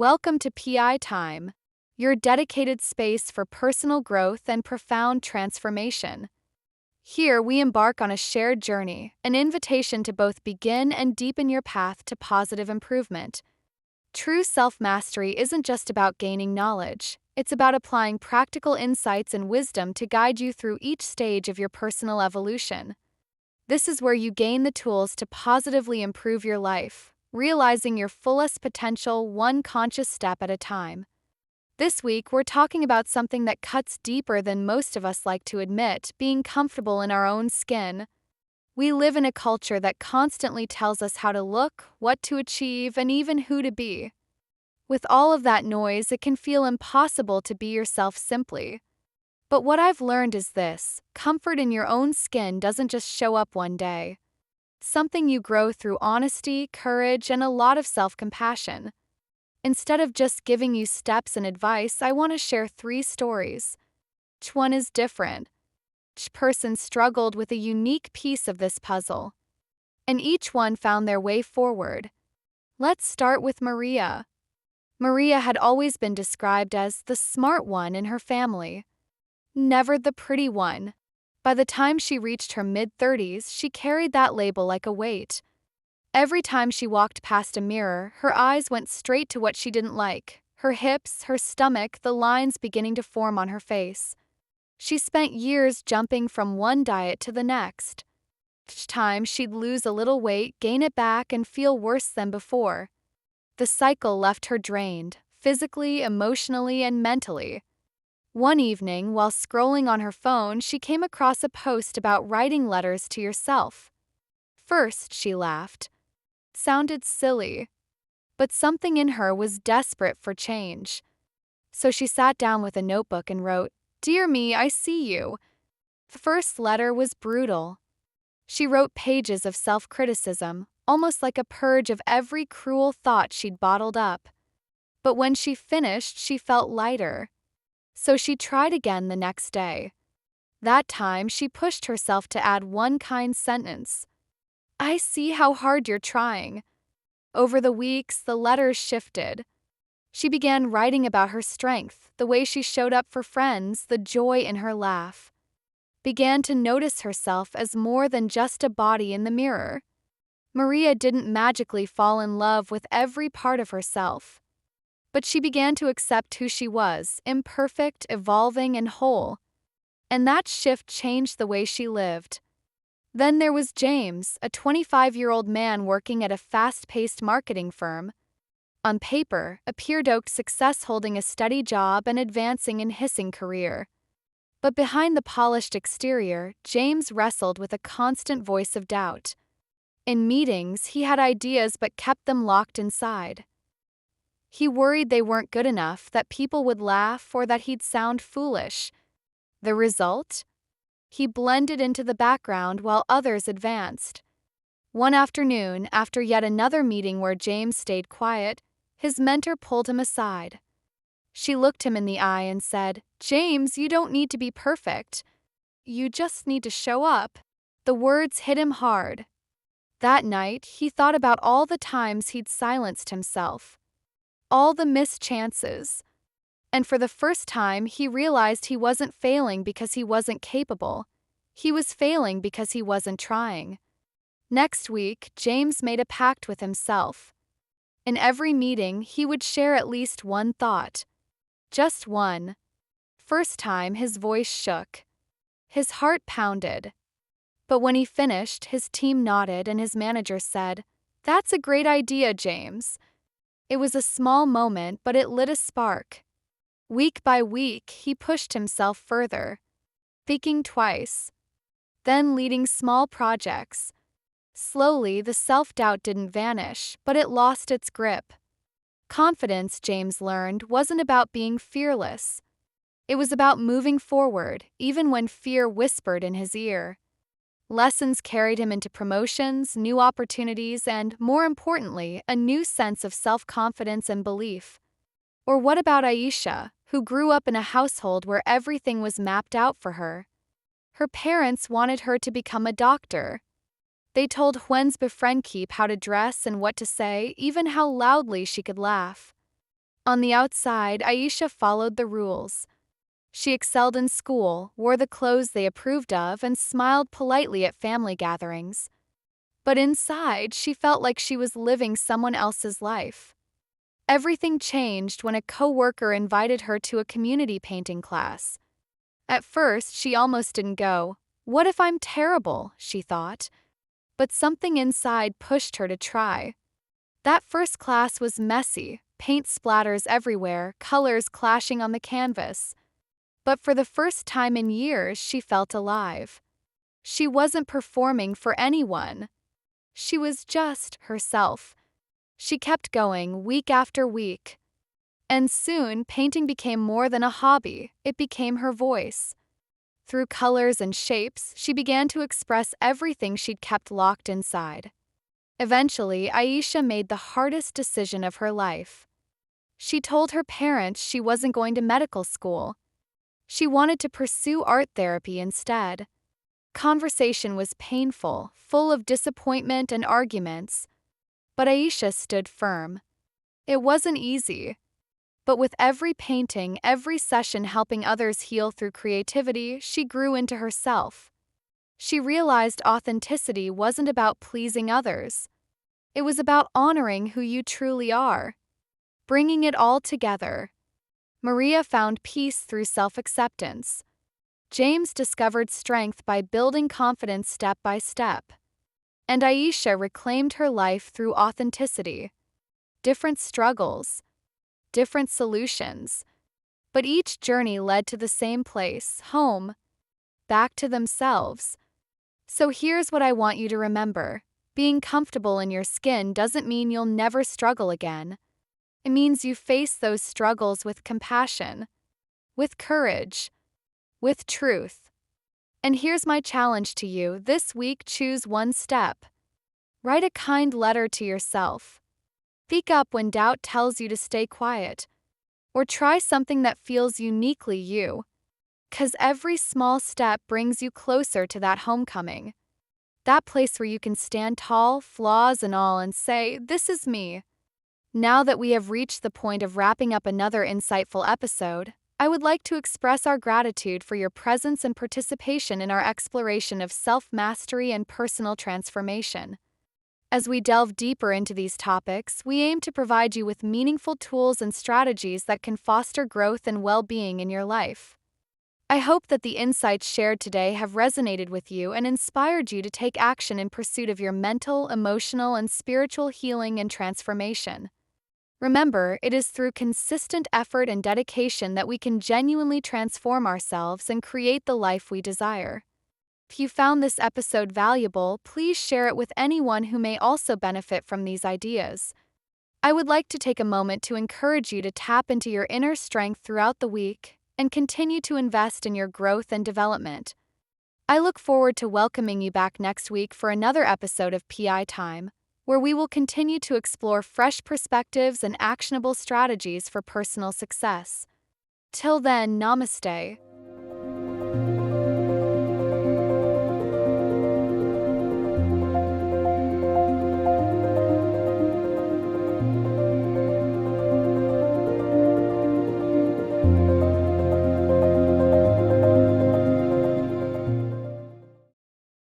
Welcome to PI Time, your dedicated space for personal growth and profound transformation. Here we embark on a shared journey, an invitation to both begin and deepen your path to positive improvement. True self-mastery isn't just about gaining knowledge, it's about applying practical insights and wisdom to guide you through each stage of your personal evolution. This is where you gain the tools to positively improve your life, realizing your fullest potential one conscious step at a time. This week, we're talking about something that cuts deeper than most of us like to admit: being comfortable in our own skin. We live in a culture that constantly tells us how to look, what to achieve, and even who to be. With all of that noise, it can feel impossible to be yourself simply. But what I've learned is this: comfort in your own skin doesn't just show up one day. It's something you grow through honesty, courage, and a lot of self-compassion. Instead of just giving you steps and advice, I want to share 3 stories. Each one is different. Each person struggled with a unique piece of this puzzle, and each one found their way forward. Let's start with Maria. Maria had always been described as the smart one in her family, never the pretty one. By the time she reached her mid-30s, she carried that label like a weight. Every time she walked past a mirror, her eyes went straight to what she didn't like: her hips, her stomach, the lines beginning to form on her face. She spent years jumping from one diet to the next. Each time she'd lose a little weight, gain it back, and feel worse than before. The cycle left her drained, physically, emotionally, and mentally. One evening, while scrolling on her phone, she came across a post about writing letters to yourself. First, she laughed. It sounded silly. But something in her was desperate for change. So she sat down with a notebook and wrote, "Dear me, I see you." The first letter was brutal. She wrote pages of self-criticism, almost like a purge of every cruel thought she'd bottled up. But when she finished, she felt lighter. So she tried again the next day. That time, she pushed herself to add one kind sentence: "I see how hard you're trying." Over the weeks, the letters shifted. She began writing about her strength, the way she showed up for friends, the joy in her laugh. Began to notice herself as more than just a body in the mirror. Maria didn't magically fall in love with every part of herself, but she began to accept who she was: imperfect, evolving, and whole. And that shift changed the way she lived. Then there was James, a 25-year-old man working at a fast-paced marketing firm. On paper, appeared success, holding a steady job and advancing in his career. But behind the polished exterior, James wrestled with a constant voice of doubt. In meetings, he had ideas but kept them locked inside. He worried they weren't good enough, that people would laugh, or that he'd sound foolish. The result? He blended into the background while others advanced. One afternoon, after yet another meeting where James stayed quiet, his mentor pulled him aside. She looked him in the eye and said, "James, you don't need to be perfect. You just need to show up." The words hit him hard. That night, he thought about all the times he'd silenced himself, all the missed chances. And for the first time, he realized he wasn't failing because he wasn't capable. He was failing because he wasn't trying. Next week, James made a pact with himself. In every meeting, he would share at least one thought. Just one. First time, his voice shook. His heart pounded. But when he finished, his team nodded and his manager said, "That's a great idea, James." It was a small moment, but it lit a spark. Week by week, he pushed himself further, speaking twice, then leading small projects. Slowly, the self-doubt didn't vanish, but it lost its grip. Confidence, James learned, wasn't about being fearless. It was about moving forward, even when fear whispered in his ear. Lessons carried him into promotions, new opportunities, and, more importantly, a new sense of self-confidence and belief. Or what about Aisha, who grew up in a household where everything was mapped out for her? Her parents wanted her to become a doctor. They told Huen's befriendkeep how to dress and what to say, even how loudly she could laugh. On the outside, Aisha followed the rules. She excelled in school, wore the clothes they approved of, and smiled politely at family gatherings. But inside, she felt like she was living someone else's life. Everything changed when a coworker invited her to a community painting class. At first, she almost didn't go. What if I'm terrible? She thought. But something inside pushed her to try. That first class was messy, paint splatters everywhere, colors clashing on the canvas. But for the first time in years, she felt alive. She wasn't performing for anyone. She was just herself. She kept going week after week. And soon, painting became more than a hobby, it became her voice. Through colors and shapes, she began to express everything she'd kept locked inside. Eventually, Aisha made the hardest decision of her life. She told her parents she wasn't going to medical school. She wanted to pursue art therapy instead. Conversation was painful, full of disappointment and arguments. But Aisha stood firm. It wasn't easy. But with every painting, every session helping others heal through creativity, she grew into herself. She realized authenticity wasn't about pleasing others. It was about honoring who you truly are. Bringing it all together. Maria found peace through self-acceptance. James discovered strength by building confidence step by step. And Aisha reclaimed her life through authenticity. Different struggles, different solutions. But each journey led to the same place, home, back to themselves. So here's what I want you to remember. Being comfortable in your skin doesn't mean you'll never struggle again. It means you face those struggles with compassion, with courage, with truth. And here's my challenge to you. This week, choose one step. Write a kind letter to yourself. Speak up when doubt tells you to stay quiet. Or try something that feels uniquely you. 'Cause every small step brings you closer to that homecoming. That place where you can stand tall, flaws and all, and say, "This is me." Now that we have reached the point of wrapping up another insightful episode, I would like to express our gratitude for your presence and participation in our exploration of self-mastery and personal transformation. As we delve deeper into these topics, we aim to provide you with meaningful tools and strategies that can foster growth and well-being in your life. I hope that the insights shared today have resonated with you and inspired you to take action in pursuit of your mental, emotional, and spiritual healing and transformation. Remember, it is through consistent effort and dedication that we can genuinely transform ourselves and create the life we desire. If you found this episode valuable, please share it with anyone who may also benefit from these ideas. I would like to take a moment to encourage you to tap into your inner strength throughout the week and continue to invest in your growth and development. I look forward to welcoming you back next week for another episode of PI Time, where we will continue to explore fresh perspectives and actionable strategies for personal success. Till then, namaste.